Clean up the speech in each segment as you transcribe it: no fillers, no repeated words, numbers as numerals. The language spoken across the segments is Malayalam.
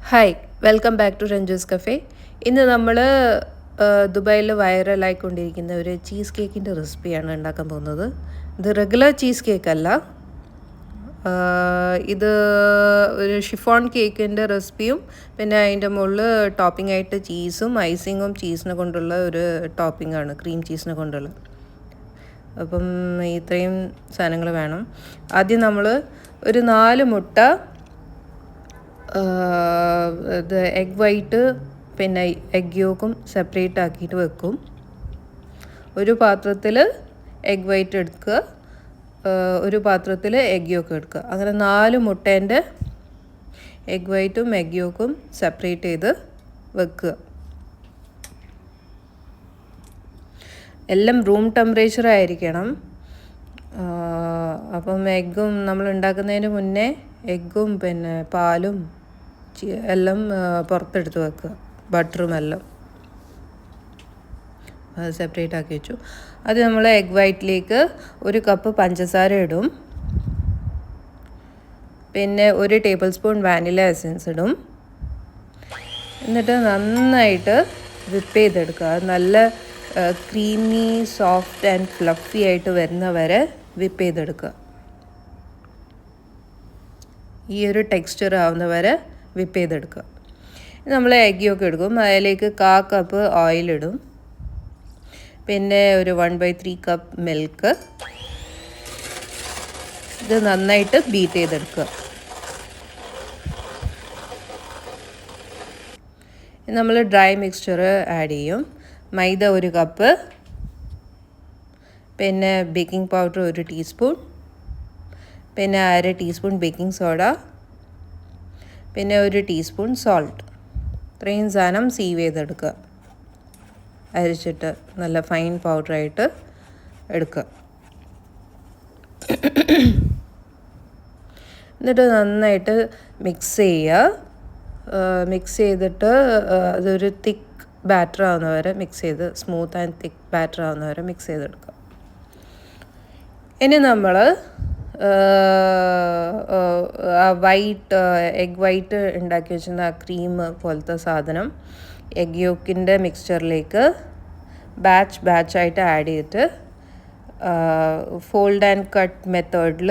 Hi, welcome back to Ranju's cafe. ഇന്ന് നമ്മൾ ദുബായിൽ വൈറലായിക്കൊണ്ടിരിക്കുന്ന ഒരു ചീസ് കേക്കിൻ്റെ റെസിപ്പിയാണ് ഉണ്ടാക്കാൻ പോകുന്നത്. ഇത് റെഗുലർ ചീസ് കേക്കല്ല, ഇത് ഒരു ഷിഫോൺ കേക്കിൻ്റെ റെസിപ്പിയും പിന്നെ അതിൻ്റെ മുകളിൽ ടോപ്പിംഗ് ആയിട്ട് ചീസും ഐസിങ്ങും ചീസിനെ കൊണ്ടുള്ള ഒരു ടോപ്പിംഗാണ്, ക്രീം ചീസിനെ കൊണ്ടുള്ള. അപ്പം ഇത്രയും സാധനങ്ങൾ വേണം. ആദ്യം നമ്മൾ ഒരു 4 മുട്ട, ഇത് എഗ് വൈറ്റ് പിന്നെ എഗ് യോക്കും സെപ്പറേറ്റ് ആക്കിയിട്ട് വെക്കും. ഒരു പാത്രത്തിൽ എഗ് വൈറ്റ് എടുക്കുക, ഒരു പാത്രത്തിൽ എഗ് യോക്ക് എടുക്കുക. അങ്ങനെ 4 മുട്ടേൻ്റെ എഗ് വൈറ്റും എഗ് യോക്കും സെപ്പറേറ്റ് ചെയ്ത് വെക്കുക. എല്ലാം റൂം ടെമ്പറേച്ചർ ആയിരിക്കണം. അപ്പം എഗ്ഗും നമ്മൾ ഉണ്ടാക്കുന്നതിന് മുന്നേ എഗ്ഗും പിന്നെ പാലും എല്ലാം പുറത്തെടുത്ത് വെക്കുക, ബട്ടറും എല്ലാം അത് സെപ്പറേറ്റ് ആക്കി വെച്ചു. അത് നമ്മൾ എഗ് വൈറ്റിലേക്ക് 1 കപ്പ് പഞ്ചസാര ഇടും, പിന്നെ 1 ടേബിൾ സ്പൂൺ വാനില എസൻസ് ഇടും. എന്നിട്ട് നന്നായിട്ട് വിപ്പ് ചെയ്തെടുക്കുക. നല്ല ക്രീമി സോഫ്റ്റ് ആൻഡ് ഫ്ലഫി ആയിട്ട് വരുന്ന വരെ വിപ്പ് ചെയ്തെടുക്കുക. ഈ ഒരു ടെക്സ്ചർ ആവുന്ന വരെ വിപ്പ് ചെയ്തെടുക്കുക. നമ്മൾ എഗ് യോക്ക് എടുക്കും, അതിലേക്ക് 1/4 കപ്പ് ഓയിലിടും, പിന്നെ ഒരു 1/3 കപ്പ് മിൽക്ക്. ഇത് നന്നായിട്ട് ബീറ്റ് ചെയ്തെടുക്കുക. നമ്മൾ ഡ്രൈ മിക്സ്ചർ ആഡ് ചെയ്യും. മൈദ 1 കപ്പ്, പിന്നെ ബേക്കിംഗ് പൗഡർ 1 ടീസ്പൂൺ, പിന്നെ 1/2 ടീസ്പൂൺ ബേക്കിംഗ് സോഡ, പിന്നെ 1 ടീസ്പൂൺ സോൾട്ട്. ഇത്രയും സാധനം സീവ് ചെയ്തെടുക്കുക, അരിച്ചിട്ട് നല്ല ഫൈൻ പൗഡറായിട്ട് എടുക്കുക. എന്നിട്ട് നന്നായിട്ട് മിക്സ് ചെയ്യുക. മിക്സ് ചെയ്തിട്ട് അതൊരു തിക്ക് ബാറ്റർ ആവുന്ന വരെ മിക്സ് ചെയ്ത്, സ്മൂത്ത് ആൻഡ് തിക്ക് ബാറ്റർ ആവുന്ന വരെ മിക്സ് ചെയ്തെടുക്കുക. ഇനി നമ്മൾ വൈറ്റ് എഗ് വൈറ്റ് ഉണ്ടാക്കി വെച്ചിരുന്ന ആ ക്രീം പോലത്തെ സാധനം എഗ് യോക്കിൻ്റെ മിക്സ്ചറിലേക്ക് ബാച്ചായിട്ട് ആഡ് ചെയ്തിട്ട് ഫോൾഡ് ആൻഡ് കട്ട് മെത്തേഡിൽ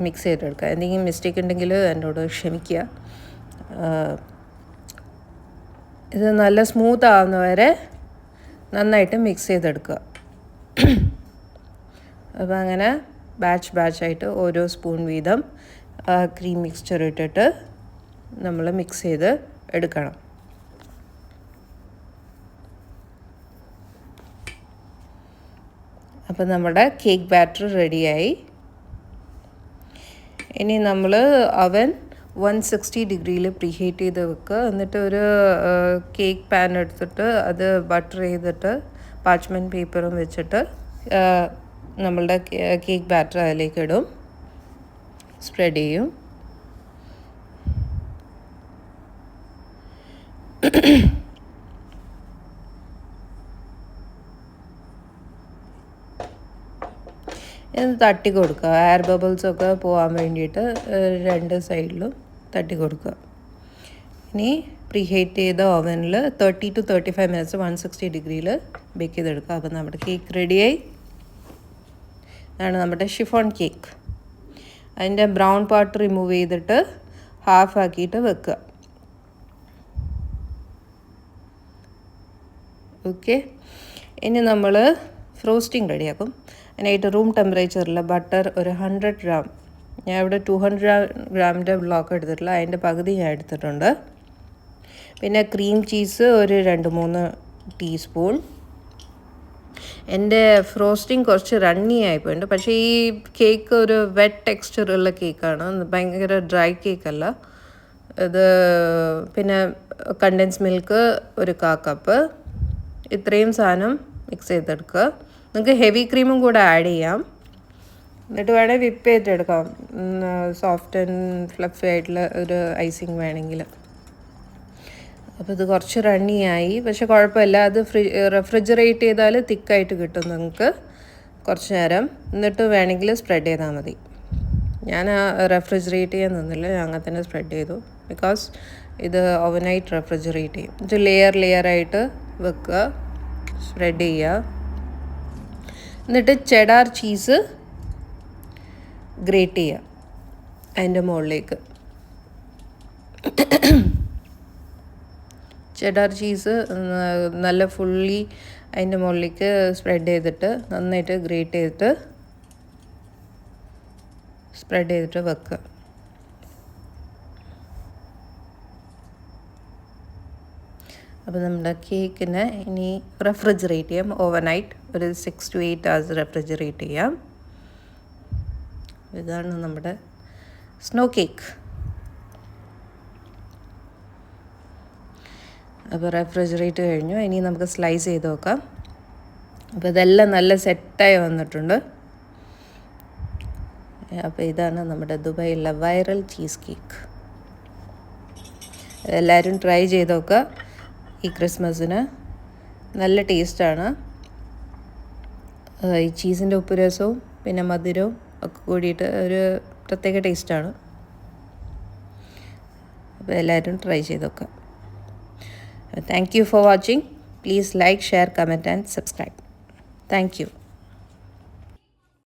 മിക്സ് ചെയ്തെടുക്കുക. എന്തെങ്കിലും മിസ്റ്റേക്ക് ഉണ്ടെങ്കിൽ എന്നോട് ക്ഷമിക്കുക. ഇത് നല്ല സ്മൂത്ത് ആവുന്ന വരെ നന്നായിട്ട് മിക്സ് ചെയ്തെടുക്കുക. അപ്പോൾ അങ്ങനെ ബാച്ചായിട്ട് ഓരോ സ്പൂൺ വീതം ക്രീം മിക്സ്ചർ ഇട്ടിട്ട് നമ്മൾ മിക്സ് ചെയ്ത് എടുക്കണം. അപ്പോൾ നമ്മുടെ കേക്ക് ബാറ്റർ റെഡിയായി. ഇനി നമ്മൾ അവൻ 160 ഡിഗ്രിയിൽ പ്രീഹീറ്റ് ചെയ്ത് വെക്കുക. എന്നിട്ട് ഒരു കേക്ക് പാൻ എടുത്തിട്ട് അത് ബട്ടർ ചെയ്തിട്ട് പാർച്ച്മെൻറ്റ് പേപ്പറും വെച്ചിട്ട് നമ്മളുടെ കേക്ക് ബാറ്റർ അതിലേക്ക് ഇടും, സ്പ്രെഡ് ചെയ്യും. ഇത് തട്ടി കൊടുക്കുക, എയർ ബബിൾസൊക്കെ പോകാൻ വേണ്ടിയിട്ട് 2 സൈഡിലും തട്ടി കൊടുക്കുക. ഇനി പ്രീഹീറ്റ് ചെയ്ത ഓവനിൽ 30 to 35 മിനിറ്റ്സ് 160 ഡിഗ്രിയിൽ ബേക്ക് ചെയ്തെടുക്കുക. അപ്പോൾ നമ്മുടെ കേക്ക് റെഡിയായി. ഇതാണ് നമ്മുടെ ഷിഫോൺ കേക്ക്. അതിൻ്റെ ബ്രൗൺ പാർട്ട് റിമൂവ് ചെയ്തിട്ട് ഹാഫ് ആക്കിയിട്ട് വെക്കുക. ഓക്കെ, ഇനി നമ്മൾ ഫ്രോസ്റ്റിംഗ് റെഡിയാക്കും. അതിനായിട്ട് റൂം ടെമ്പറേച്ചറിൽ ബട്ടർ ഒരു 100 ഗ്രാം, ഞാൻ ഇവിടെ 200 ഗ്രാമിൻ്റെ ബ്ലോക്ക് എടുത്തിട്ടില്ല, അതിൻ്റെ പകുതി ഞാൻ എടുത്തിട്ടുണ്ട്. പിന്നെ ക്രീം ചീസ് ഒരു 2-3 ടീസ്പൂൺ. എൻ്റെ ഫ്രോസ്റ്റിംഗ് കുറച്ച് റണ്ണി ആയിപ്പോയിട്ടുണ്ട്, പക്ഷേ ഈ കേക്ക് ഒരു വെറ്റ് ടെക്സ്ചറുള്ള കേക്കാണ്, ഭയങ്കര ഡ്രൈ കേക്കല്ല ഇത്. പിന്നെ കണ്ടൻസ് മിൽക്ക് ഒരു 1/4 കപ്പ്. ഇത്രയും സാധനം മിക്സ് ചെയ്തെടുക്കുക. നിങ്ങൾക്ക് ഹെവി ക്രീമും കൂടെ ആഡ് ചെയ്യാം. എന്നിട്ട് വേണേൽ വിപ്പ് ചെയ്തെടുക്കാം, സോഫ്റ്റ് ആൻഡ് ഫ്ലഫി ആയിട്ടുള്ള ഒരു ഐസിങ് വേണമെങ്കിൽ. അപ്പോൾ ഇത് കുറച്ച് റണ്ണിയായി, പക്ഷെ കുഴപ്പമില്ല. അത് റെഫ്രിജറേറ്റ് ചെയ്താൽ തിക്കായിട്ട് കിട്ടും നിങ്ങൾക്ക് കുറച്ച് നേരം. എന്നിട്ട് വേണമെങ്കിൽ സ്പ്രെഡ് ചെയ്താൽ മതി. ഞാൻ റെഫ്രിജറേറ്റ് ചെയ്യാൻ നിന്നില്ല, ഞാൻ അങ്ങനെ തന്നെ സ്പ്രെഡ് ചെയ്തു. ബിക്കോസ് ഇത് ഓവർനൈറ്റ് റെഫ്രിജറേറ്റ് ചെയ്യും. ഇത് ലെയറായിട്ട് വെക്കുക, സ്പ്രെഡ് ചെയ്യുക. എന്നിട്ട് ചെഡാർ ചീസ് ഗ്രേറ്റ് ചെയ്യുക അതിൻ്റെ മുകളിലേക്ക്. ചെഡാർ ചീസ് നല്ല ഫുള്ളി അതിൻ്റെ മുകളിലേക്ക് സ്പ്രെഡ് ചെയ്തിട്ട് നന്നായിട്ട് ഗ്രേറ്റ് ചെയ്തിട്ട് സ്പ്രെഡ് ചെയ്തിട്ട് വെക്കുക. അപ്പോൾ നമ്മുടെ കേക്കിനെ ഇനി റെഫ്രിജറേറ്റ് ചെയ്യാം ഓവർനൈറ്റ്. ഒരു 6 to 8 hours റെഫ്രിജറേറ്റ് ചെയ്യാം. ഇതാണ് നമ്മുടെ സ്നോ കേക്ക്. അപ്പോൾ റെഫ്രിജറേറ്റ് കഴിഞ്ഞു. ഇനി നമുക്ക് സ്ലൈസ് ചെയ്ത് നോക്കാം. അപ്പോൾ ഇതെല്ലാം നല്ല സെറ്റായി വന്നിട്ടുണ്ട്. അപ്പോൾ ഇതാണ് നമ്മുടെ ദുബായിലുള്ള വൈറൽ ചീസ് കേക്ക്. എല്ലാവരും ട്രൈ ചെയ്ത് നോക്കുക. ഈ ക്രിസ്മസിന് നല്ല ടേസ്റ്റാണ്. ഈ ചീസിൻ്റെ ഉപ്പുരസവും പിന്നെ മധുരവും ഒക്കെ കൂടിയിട്ട് ഒരു പ്രത്യേക ടേസ്റ്റാണ്. അപ്പോൾ എല്ലാവരും ട്രൈ ചെയ്ത് നോക്കുക. Thank you for watching. Please like, share, comment and subscribe. Thank you.